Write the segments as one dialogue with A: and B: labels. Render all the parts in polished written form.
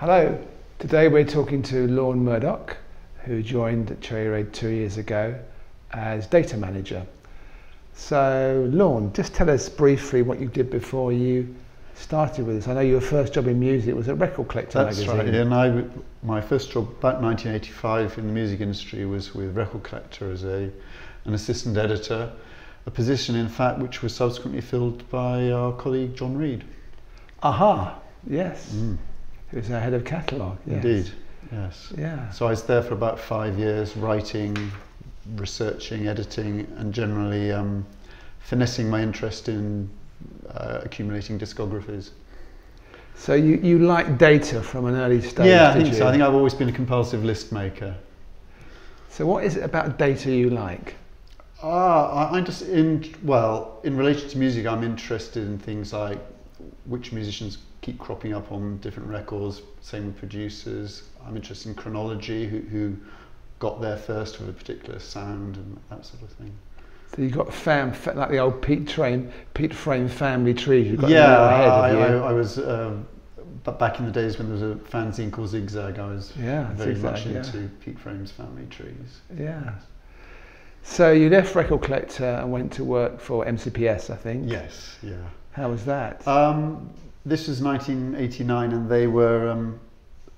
A: Hello, today we're talking to Lorne Murdoch, who joined Cherry Red 2 years ago as data manager. So Lorne, just tell us briefly what you did before you started with this. I know your first job in music was at Record Collector magazine.
B: That's right, yeah, and my first job about 1985 in the music industry was with Record Collector as an assistant editor, a position in fact which was subsequently filled by our colleague John Reed.
A: Aha, yes. He was our head of catalogue. Yes.
B: Indeed, yes.
A: Yeah.
B: So I was there for about 5 years, writing, researching, editing, and generally finessing my interest in accumulating discographies.
A: So you like data from an early stage?
B: Yeah, I think so. I think I've always been a compulsive list maker.
A: So what is it about data you like?
B: In relation to music, I'm interested in things like which musicians keep cropping up on different records, same with producers. I'm interested in chronology, who got there first with a particular sound and that sort of thing.
A: So you've got like the old Pete Frame family trees. You've got
B: I was back in the days when there was a fanzine called Zigzag. I was very much into Pete Frame's family trees.
A: Yeah. So you left Record Collector and went to work for MCPS, I think.
B: Yes. Yeah.
A: How was that?
B: This was 1989, and they were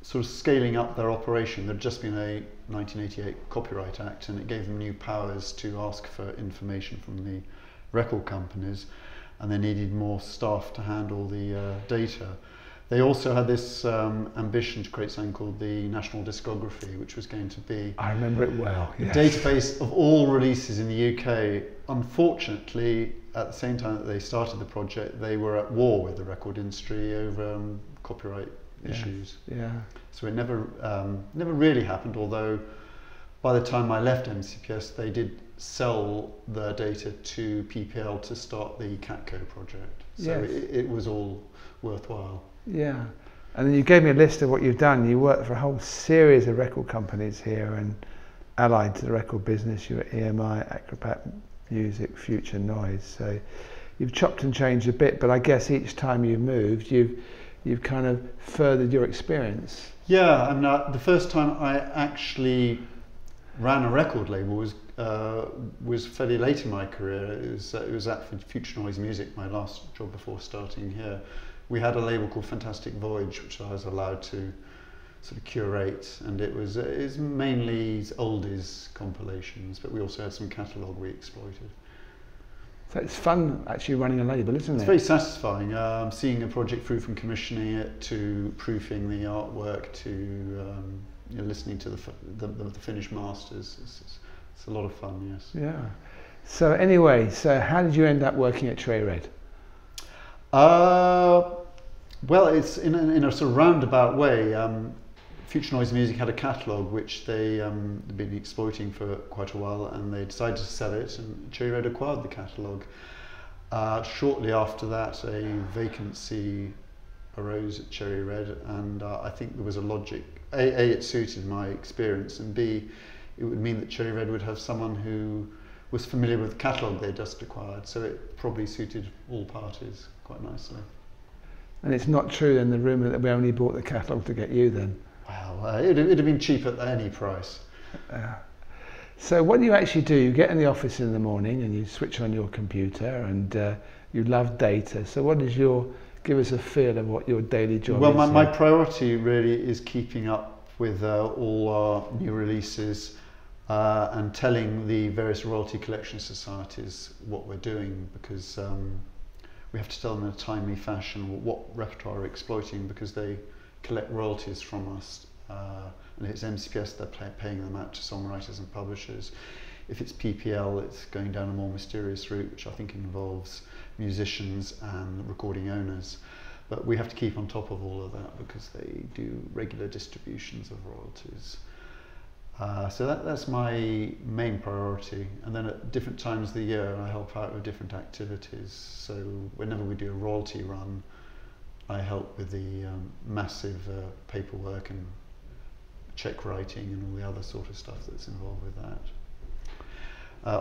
B: sort of scaling up their operation. There'd just been a 1988 Copyright Act, and it gave them new powers to ask for information from the record companies, and they needed more staff to handle the data. They also had this ambition to create something called the National Discography, which was going to be
A: I remember it well.
B: A database of all releases in the UK. Unfortunately, at the same time that they started the project, they were at war with the record industry over copyright issues.
A: Yeah. So
B: it never really happened, although by the time I left MCPS, they did sell their data to PPL to start the CatCo project. So it was all worthwhile. Yeah.
A: And then you gave me a list of what you've done. You worked for a whole series of record companies here and allied to the record business. You were at EMI, Acrobat Music, Future Noise. So you've chopped and changed a bit, but I guess each time you moved, you've kind of furthered your experience.
B: Yeah, I mean, the first time I actually ran a record label was fairly late in my career. It was at Future Noise Music, my last job before starting here. We had a label called Fantastic Voyage, which I was allowed to sort of curate, and it was mainly oldies compilations, but we also had some catalogue we exploited.
A: So it's fun actually running a label, isn't it?
B: It's very satisfying, seeing a project through from commissioning it to proofing the artwork to listening to the finished masters. It's a lot of fun, yes.
A: Yeah. So anyway, how did you end up working at Cherry Red?
B: Well, it's in a sort of roundabout way. Future Noise Music had a catalogue which they'd been exploiting for quite a while, and they decided to sell it, and Cherry Red acquired the catalogue. Shortly after that, a vacancy arose at Cherry Red, and I think there was a logic. A, it suited my experience, and B, it would mean that Cherry Red would have someone who was familiar with the catalogue they'd just acquired, so it probably suited all parties quite nicely.
A: And it's not true then, the rumour that we only bought the catalogue to get you then?
B: Well, it'd have been cheap at any price.
A: So what do you actually do? You get in the office in the morning and you switch on your computer, and you love data. So what is give us a feel of what your daily job is?
B: Well, my priority really is keeping up with all our new releases and telling the various royalty collection societies what we're doing, because we have to tell them in a timely fashion what repertoire we're exploiting, because they collect royalties from us, and if it's MCPS, they're paying them out to songwriters and publishers. If it's PPL, it's going down a more mysterious route, which I think involves musicians and recording owners. But we have to keep on top of all of that because they do regular distributions of royalties. So that's my main priority. And then at different times of the year, I help out with different activities. So whenever we do a royalty run, I help with the massive paperwork and check writing and all the other sort of stuff that's involved with that.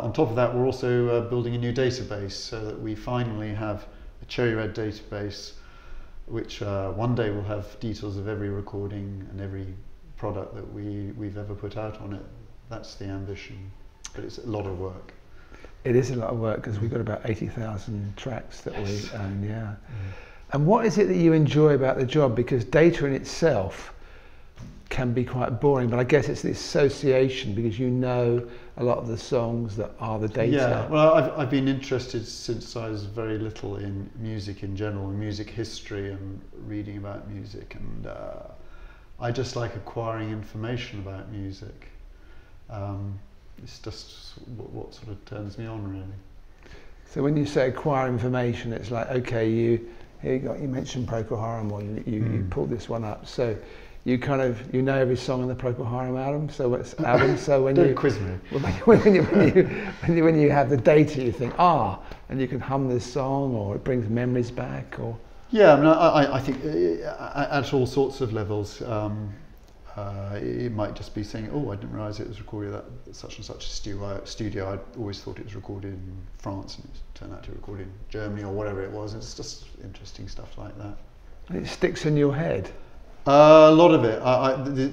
B: On top of that, we're also building a new database so that we finally have a Cherry Red database which one day will have details of every recording and every product that we've ever put out on it. That's the ambition, but it's a lot of work.
A: It is a lot of work because we've got about 80,000 tracks that we own, yeah. And what is it that you enjoy about the job? Because data in itself can be quite boring, but I guess it's the association, because you know a lot of the songs that are the data.
B: Yeah, well, I've been interested since I was very little in music in general, and music history and reading about music, and I just like acquiring information about music. It's just what sort of turns me on, really.
A: So when you say acquire information, it's like, okay, you mentioned Procol Harum, or you pulled this one up, so you kind of know every song on the Procol Harum album. So it's album. So when
B: Don't quiz me.
A: When you have the data, you think and you can hum this song, or it brings memories back, or
B: yeah. I mean, I think at all sorts of levels. It might just be saying, I didn't realise it was recorded at such and such a studio. I always thought it was recorded in France, and it turned out to be recorded in Germany or whatever it was. It's just interesting stuff like that.
A: And it sticks in your head.
B: A lot of it.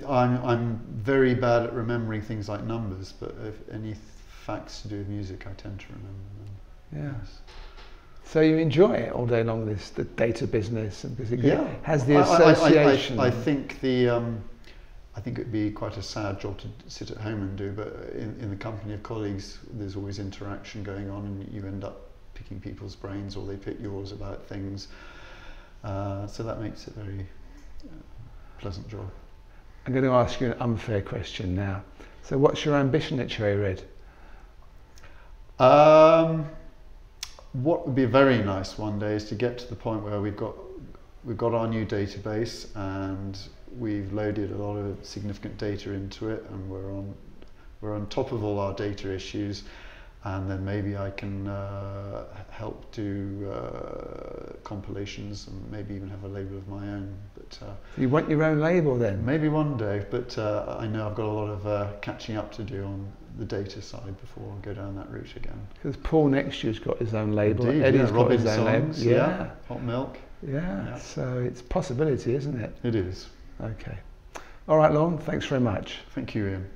B: I'm very bad at remembering things like numbers, but if any facts to do with music, I tend to remember them.
A: Yes. So you enjoy it all day long, the data business, because it has the association.
B: I think I think it'd be quite a sad job to sit at home and do, but in the company of colleagues, there's always interaction going on, and you end up picking people's brains, or they pick yours about things. So that makes it a very pleasant job.
A: I'm going to ask you an unfair question now. So what's your ambition at Cherry Red?
B: What would be very nice one day is to get to the point where we've got our new database, and we've loaded a lot of significant data into it, and we're on top of all our data issues, and then maybe I can help do compilations, and maybe even have a label of my own. But
A: you want your own label then?
B: Maybe one day, but I know I've got a lot of catching up to do on the data side before I go down that route again.
A: Because Paul next year's got his own label.
B: Indeed,
A: Eddie's got his own label.
B: Yeah, Hot Milk.
A: Yeah, so it's a possibility, isn't it?
B: It is.
A: Okay. All right, Lorne, thanks very much.
B: Thank you, Ian.